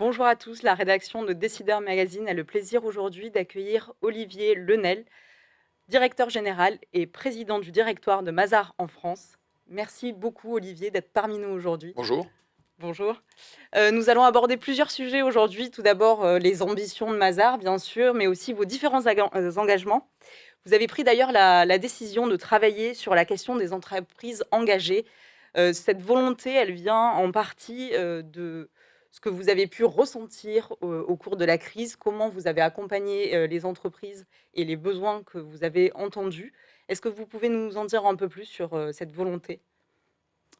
Bonjour à tous, la rédaction de Décideur Magazine a le plaisir aujourd'hui d'accueillir Olivier Lenel, directeur général et président du directoire de Mazars en France. Merci beaucoup Olivier d'être parmi nous aujourd'hui. Bonjour. Bonjour. Nous allons aborder plusieurs sujets aujourd'hui. Tout d'abord, les ambitions de Mazars, bien sûr, mais aussi vos différents engagements. Vous avez pris d'ailleurs la décision de travailler sur la question des entreprises engagées. Cette volonté, elle vient en partie de ce que vous avez pu ressentir au cours de la crise, comment vous avez accompagné les entreprises et les besoins que vous avez entendus. Est-ce que vous pouvez nous en dire un peu plus sur cette volonté?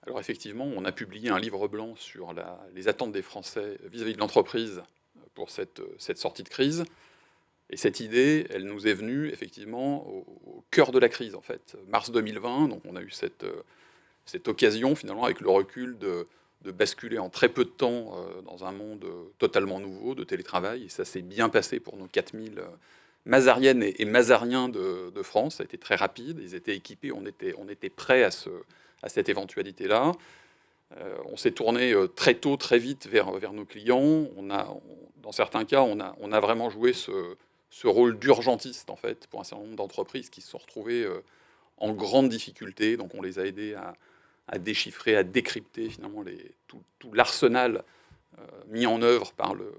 Alors effectivement, on a publié un livre blanc sur les attentes des Français vis-à-vis de l'entreprise pour cette sortie de crise. Et cette idée, elle nous est venue effectivement au cœur de la crise, en fait. Mars 2020, donc on a eu cette occasion, finalement, avec le recul, de basculer en très peu de temps dans un monde totalement nouveau de télétravail. Et ça s'est bien passé pour nos 4000 mazariennes et mazariens de France. Ça a été très rapide, ils étaient équipés, on était prêts à cette éventualité-là. On s'est tourné très tôt, très vite vers nos clients. Dans certains cas, on a vraiment joué ce rôle d'urgentiste, en fait, pour un certain nombre d'entreprises qui se sont retrouvées en grande difficulté. Donc on les a aidés à déchiffrer, à décrypter finalement tout l'arsenal mis en œuvre par le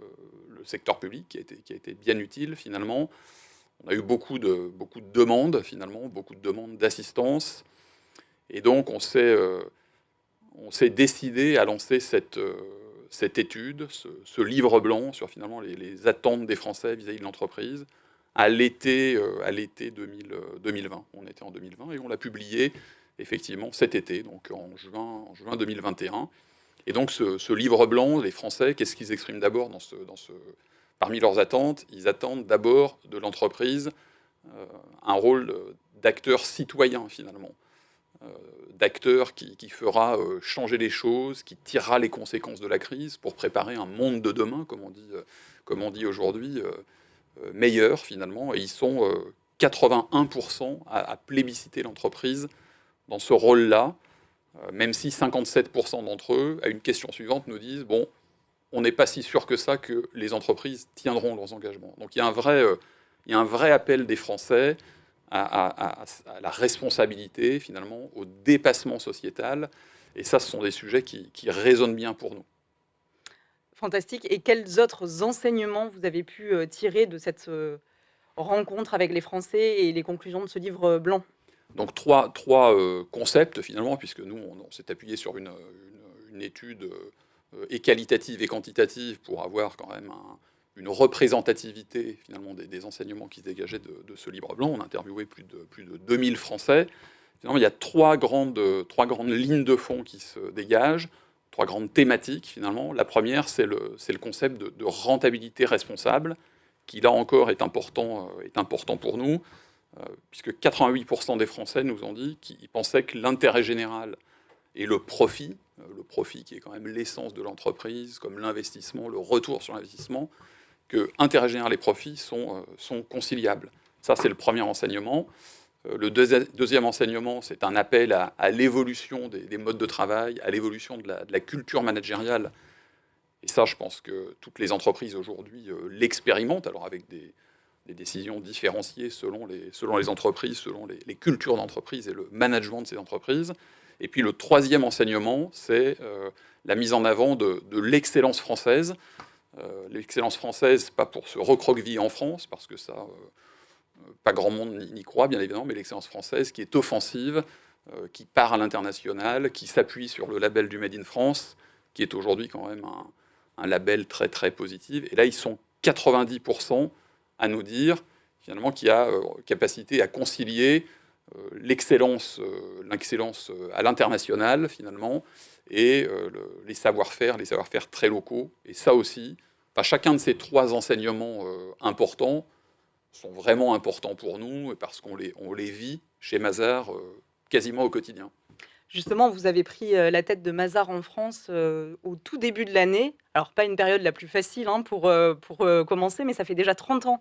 secteur public, qui a été bien utile finalement. On a eu beaucoup de demandes finalement, beaucoup de demandes d'assistance. Et donc on s'est décidé à lancer cette étude, ce livre blanc sur finalement les attentes des Français vis-à-vis de l'entreprise à l'été 2020. On était en 2020 et on l'a publié effectivement cet été, donc en juin 2021. Et donc ce livre blanc, les Français, qu'est-ce qu'ils expriment d'abord parmi leurs attentes? Ils attendent d'abord de l'entreprise un rôle d'acteur citoyen finalement. D'acteur qui fera changer les choses, qui tirera les conséquences de la crise pour préparer un monde de demain, comme on dit aujourd'hui, meilleur finalement. Et ils sont 81% à plébisciter l'entreprise dans ce rôle-là, même si 57% d'entre eux, à une question suivante, nous disent bon, on n'est pas si sûr que ça que les entreprises tiendront leurs engagements. Donc il y a un vrai appel des Français à la responsabilité, finalement, au dépassement sociétal. Et ça, ce sont des sujets qui résonnent bien pour nous. Fantastique. Et quels autres enseignements vous avez pu tirer de cette rencontre avec les Français et les conclusions de ce livre blanc? Donc trois concepts, finalement, puisque nous, on s'est appuyé sur une étude et qualitative et quantitative pour avoir quand même une représentativité finalement des enseignements qui se dégageaient de ce livre blanc. On a interviewé plus de 2000 Français. Finalement, il y a trois grandes lignes de fond qui se dégagent, trois grandes thématiques finalement. La première, c'est le concept de rentabilité responsable, qui là encore est important pour nous, puisque 88% des Français nous ont dit qu'ils pensaient que l'intérêt général et le profit qui est quand même l'essence de l'entreprise, comme l'investissement, le retour sur l'investissement, que intérêt général et profit sont conciliables. Ça, c'est le premier enseignement. Le deuxième enseignement, c'est un appel à l'évolution des modes de travail, à l'évolution de la culture managériale. Et ça, je pense que toutes les entreprises aujourd'hui l'expérimentent, alors avec des décisions différenciées selon les entreprises, selon les cultures d'entreprise et le management de ces entreprises. Et puis le troisième enseignement, c'est la mise en avant de l'excellence française. L'excellence française, pas pour se recroqueviller en France, parce que ça, pas grand monde n'y croit, bien évidemment, mais l'excellence française qui est offensive, qui part à l'international, qui s'appuie sur le label du Made in France, qui est aujourd'hui quand même un label très très positif. Et là, ils sont 90% à nous dire, finalement, qu'il y a capacité à concilier l'excellence à l'international, finalement, et les savoir-faire très locaux. Et ça aussi, chacun de ces trois enseignements importants sont vraiment importants pour nous, parce qu'on les vit chez Mazars quasiment au quotidien. Justement, vous avez pris la tête de Mazars en France au tout début de l'année. Alors, pas une période la plus facile pour commencer, mais ça fait déjà 30 ans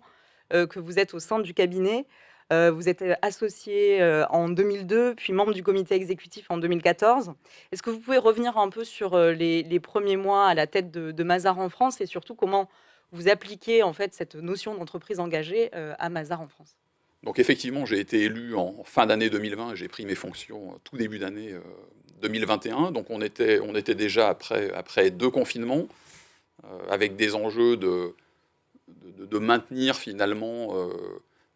que vous êtes au sein du cabinet. Vous êtes, associé, en 2002, puis membre du comité exécutif en 2014. Est-ce que vous pouvez revenir un peu sur, les 1ers mois à la tête de Mazars en France et surtout comment vous appliquez, en fait, cette notion d'entreprise engagée, à Mazars en France? Donc effectivement, j'ai été élu en fin d'année 2020 et j'ai pris mes fonctions tout début d'année 2021. Donc on était déjà après 2 confinements, avec des enjeux de maintenir finalement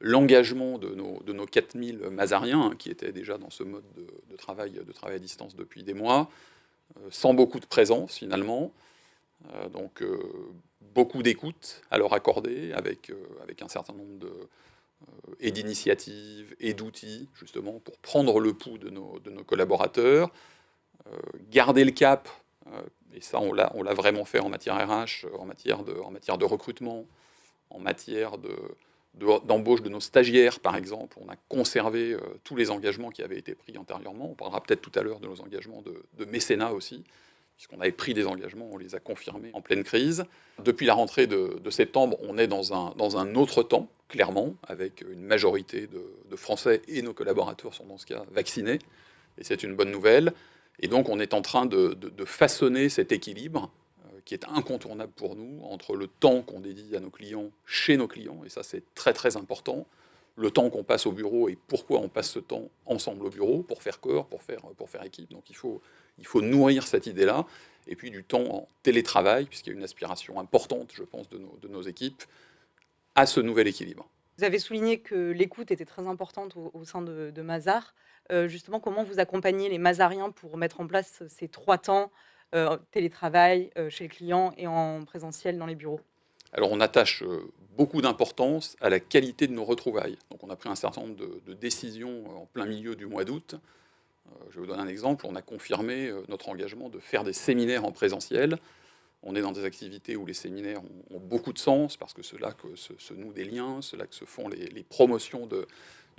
l'engagement de nos 4000 Mazariens, hein, qui étaient déjà dans ce mode de travail à distance depuis des mois, sans beaucoup de présence finalement. Donc beaucoup d'écoute à leur accorder avec un certain nombre et d'initiatives et d'outils justement pour prendre le pouls de nos collaborateurs, garder le cap, et ça on l'a vraiment fait en matière RH, en matière de recrutement, en matière d'embauche de nos stagiaires par exemple. On a conservé tous les engagements qui avaient été pris antérieurement. On parlera peut-être tout à l'heure de nos engagements de mécénat aussi, puisqu'on avait pris des engagements, on les a confirmés en pleine crise. Depuis la rentrée de septembre, on est dans un autre temps, clairement, avec une majorité de Français, et nos collaborateurs sont dans ce cas vaccinés, et c'est une bonne nouvelle. Et donc on est en train de façonner cet équilibre qui est incontournable pour nous, entre le temps qu'on dédie à nos clients, chez nos clients, et ça c'est très très important, le temps qu'on passe au bureau et pourquoi on passe ce temps ensemble au bureau, pour faire corps, pour faire équipe. Donc il faut nourrir cette idée-là, et puis du temps en télétravail, puisqu'il y a une aspiration importante, je pense, de nos équipes, à ce nouvel équilibre. Vous avez souligné que l'écoute était très importante au sein de Mazars. Justement, comment vous accompagnez les Mazariens pour mettre en place ces 3 temps, télétravail, chez le client et en présentiel dans les bureaux? Alors on attache beaucoup d'importance à la qualité de nos retrouvailles. Donc on a pris un certain nombre de décisions en plein milieu du mois d'août. Je vais vous donner un exemple. On a confirmé notre engagement de faire des séminaires en présentiel. On est dans des activités où les séminaires ont beaucoup de sens, parce que c'est là que se nouent des liens, c'est là que se font les promotions de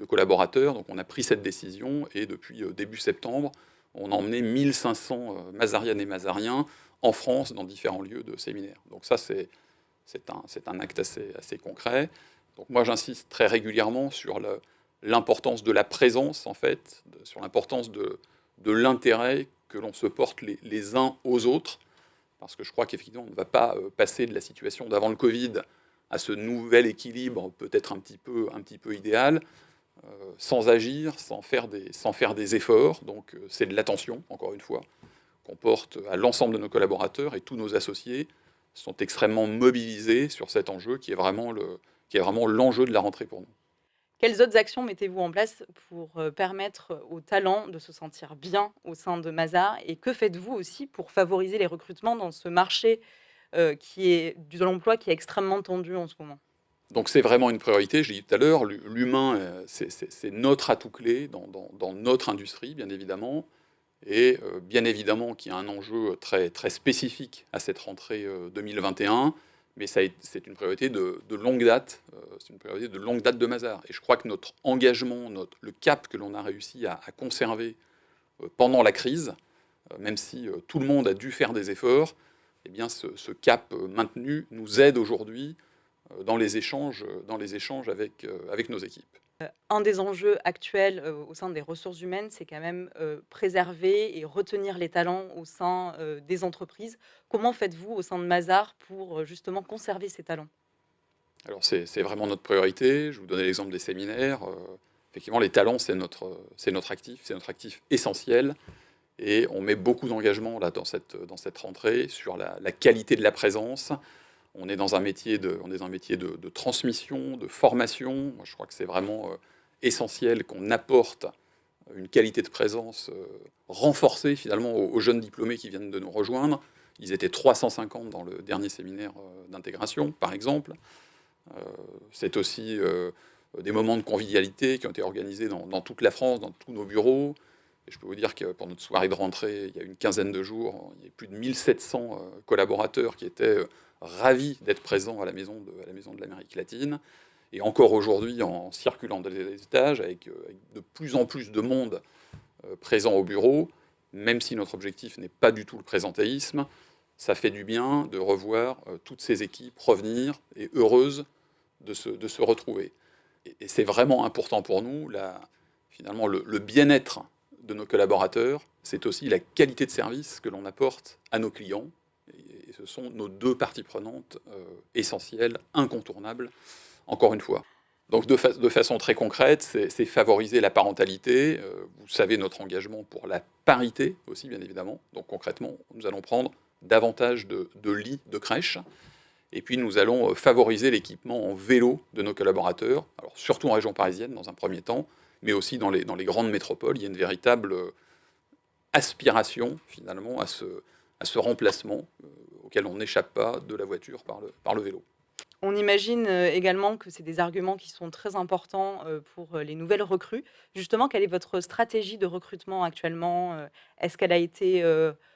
collaborateurs. Donc on a pris cette décision, et depuis début septembre, on a emmené 1500 Mazariennes et Mazariens en France dans différents lieux de séminaires. Donc ça, c'est un acte assez concret. Donc moi, j'insiste très régulièrement sur l'importance de la présence, en fait, sur l'importance de l'intérêt que l'on se porte les uns aux autres, parce que je crois qu'effectivement, on ne va pas passer de la situation d'avant le Covid à ce nouvel équilibre peut-être un petit peu idéal, sans agir, sans faire des efforts. Donc c'est de l'attention, encore une fois, qu'on porte à l'ensemble de nos collaborateurs, et tous nos associés sont extrêmement mobilisés sur cet enjeu qui est vraiment l'enjeu de la rentrée pour nous. Quelles autres actions mettez-vous en place pour, permettre aux talents de se sentir bien au sein de Mazars? Et que faites-vous aussi pour favoriser les recrutements dans ce marché, qui est de l'emploi qui est extrêmement tendu en ce moment? Donc c'est vraiment une priorité, je l'ai dit tout à l'heure, l'humain, c'est notre atout clé dans notre industrie, bien évidemment, et bien évidemment qu'il y a un enjeu très, très spécifique à cette rentrée 2021, mais c'est une priorité de longue date, c'est une priorité de longue date de Mazars. Et je crois que notre engagement, le cap que l'on a réussi à conserver pendant la crise, même si tout le monde a dû faire des efforts, eh bien ce cap maintenu nous aide aujourd'hui dans les échanges avec nos équipes. Un des enjeux actuels, au sein des ressources humaines, c'est quand même, préserver et retenir les talents au sein, des entreprises. Comment faites-vous au sein de Mazars pour, justement conserver ces talents? Alors c'est vraiment notre priorité. Je vous donnais l'exemple des séminaires. Effectivement, les talents, c'est notre actif essentiel. Et on met beaucoup d'engagement là dans cette rentrée sur la qualité de la présence. On est dans un métier de transmission, de formation. Moi, je crois que c'est vraiment essentiel qu'on apporte une qualité de présence renforcée finalement aux jeunes diplômés qui viennent de nous rejoindre. Ils étaient 350 dans le dernier séminaire d'intégration, par exemple. C'est aussi des moments de convivialité qui ont été organisés dans toute la France, dans tous nos bureaux. Et je peux vous dire que pour notre soirée de rentrée, il y a une quinzaine de jours, il y a plus de 1700 collaborateurs qui étaient ravis d'être présents à la maison de l'Amérique latine. Et encore aujourd'hui, en circulant dans les étages, avec de plus en plus de monde présent au bureau, même si notre objectif n'est pas du tout le présentéisme, ça fait du bien de revoir toutes ces équipes revenir et heureuses de se retrouver. Et c'est vraiment important pour nous, finalement, le bien-être de nos collaborateurs, c'est aussi la qualité de service que l'on apporte à nos clients. Et ce sont nos deux parties prenantes essentielles, incontournables, encore une fois. Donc de façon très concrète, c'est favoriser la parentalité. Vous savez notre engagement pour la parité aussi, bien évidemment. Donc concrètement, nous allons prendre davantage de lits de crèche. Et puis nous allons favoriser l'équipement en vélo de nos collaborateurs, alors surtout en région parisienne dans un premier temps, mais aussi dans les grandes métropoles. Il y a une véritable aspiration finalement à ce remplacement auquel on n'échappe pas de la voiture par le vélo. On imagine également que c'est des arguments qui sont très importants pour les nouvelles recrues. Justement, quelle est votre stratégie de recrutement actuellement? Est-ce qu'elle a été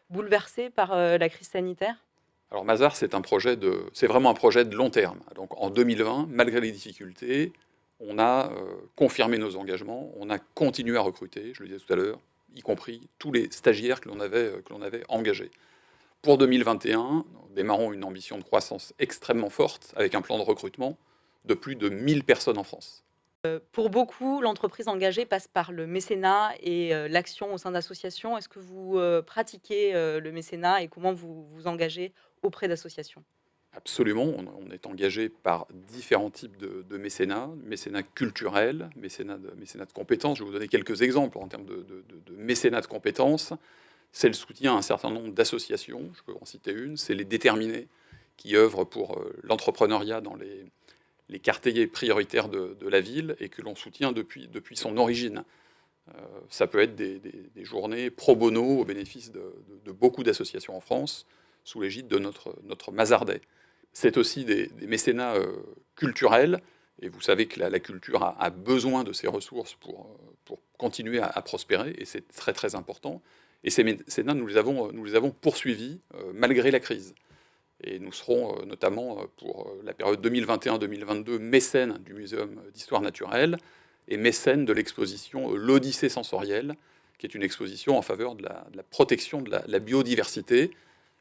bouleversée par la crise sanitaire? Alors Mazars, c'est vraiment un projet de long terme. Donc en 2020, malgré les difficultés, on a confirmé nos engagements, on a continué à recruter, je le disais tout à l'heure, y compris tous les stagiaires que l'on avait engagés. Pour 2021, nous démarrons une ambition de croissance extrêmement forte avec un plan de recrutement de plus de 1000 personnes en France. Pour beaucoup, l'entreprise engagée passe par le mécénat et l'action au sein d'associations. Est-ce que vous pratiquez le mécénat et comment vous vous engagez auprès d'associations? Absolument, on est engagé par différents types de mécénat culturel, mécénat de compétences. Je vais vous donner quelques exemples en termes de mécénat de compétences. C'est le soutien à un certain nombre d'associations, je peux en citer une, c'est les Déterminés qui œuvrent pour l'entrepreneuriat dans les quartiers prioritaires de la ville et que l'on soutient depuis son origine. Ça peut être des journées pro bono au bénéfice de beaucoup d'associations en France, sous l'égide de notre Mazardais. C'est aussi des mécénats culturels, et vous savez que la culture a besoin de ces ressources pour continuer à prospérer, et c'est très très important. Et ces mécénats, nous les avons poursuivis malgré la crise. Et nous serons notamment pour la période 2021-2022 mécènes du Muséum d'Histoire Naturelle et mécènes de l'exposition L'Odyssée sensorielle, qui est une exposition en faveur de la protection de la biodiversité.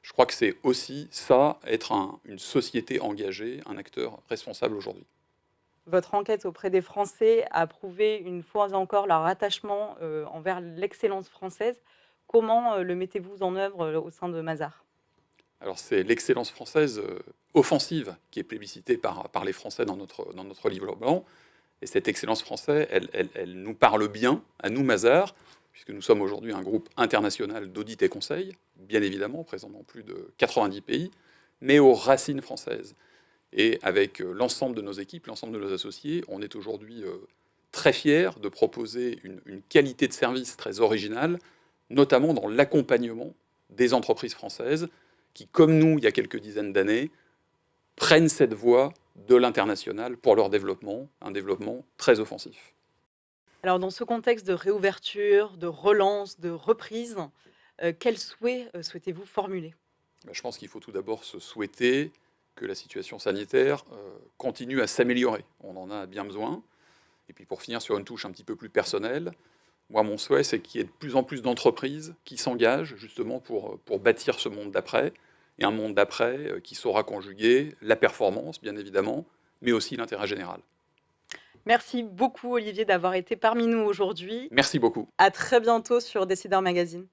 Je crois que c'est aussi ça, être une société engagée, un acteur responsable aujourd'hui. Votre enquête auprès des Français a prouvé une fois encore leur attachement envers l'excellence française. Comment le mettez-vous en œuvre au sein de Mazars? Alors c'est l'excellence française offensive qui est plébiscitée par les Français dans notre livre blanc. Et cette excellence française, elle nous parle bien, à nous Mazars, puisque nous sommes aujourd'hui un groupe international d'audit et conseil, bien évidemment, présent dans plus de 90 pays, mais aux racines françaises. Et avec l'ensemble de nos équipes, l'ensemble de nos associés, on est aujourd'hui très fiers de proposer une qualité de service très originale, notamment dans l'accompagnement des entreprises françaises qui, comme nous, il y a quelques dizaines d'années, prennent cette voie de l'international pour leur développement, un développement très offensif. Alors, dans ce contexte de réouverture, de relance, de reprise, quels souhaits souhaitez-vous formuler? Je pense qu'il faut tout d'abord se souhaiter que la situation sanitaire continue à s'améliorer. On en a bien besoin. Et puis pour finir sur une touche un petit peu plus personnelle, moi mon souhait c'est qu'il y ait de plus en plus d'entreprises qui s'engagent justement pour bâtir ce monde d'après, et un monde d'après qui saura conjuguer la performance bien évidemment, mais aussi l'intérêt général. Merci beaucoup Olivier d'avoir été parmi nous aujourd'hui. Merci beaucoup. À très bientôt sur Décideur Magazine.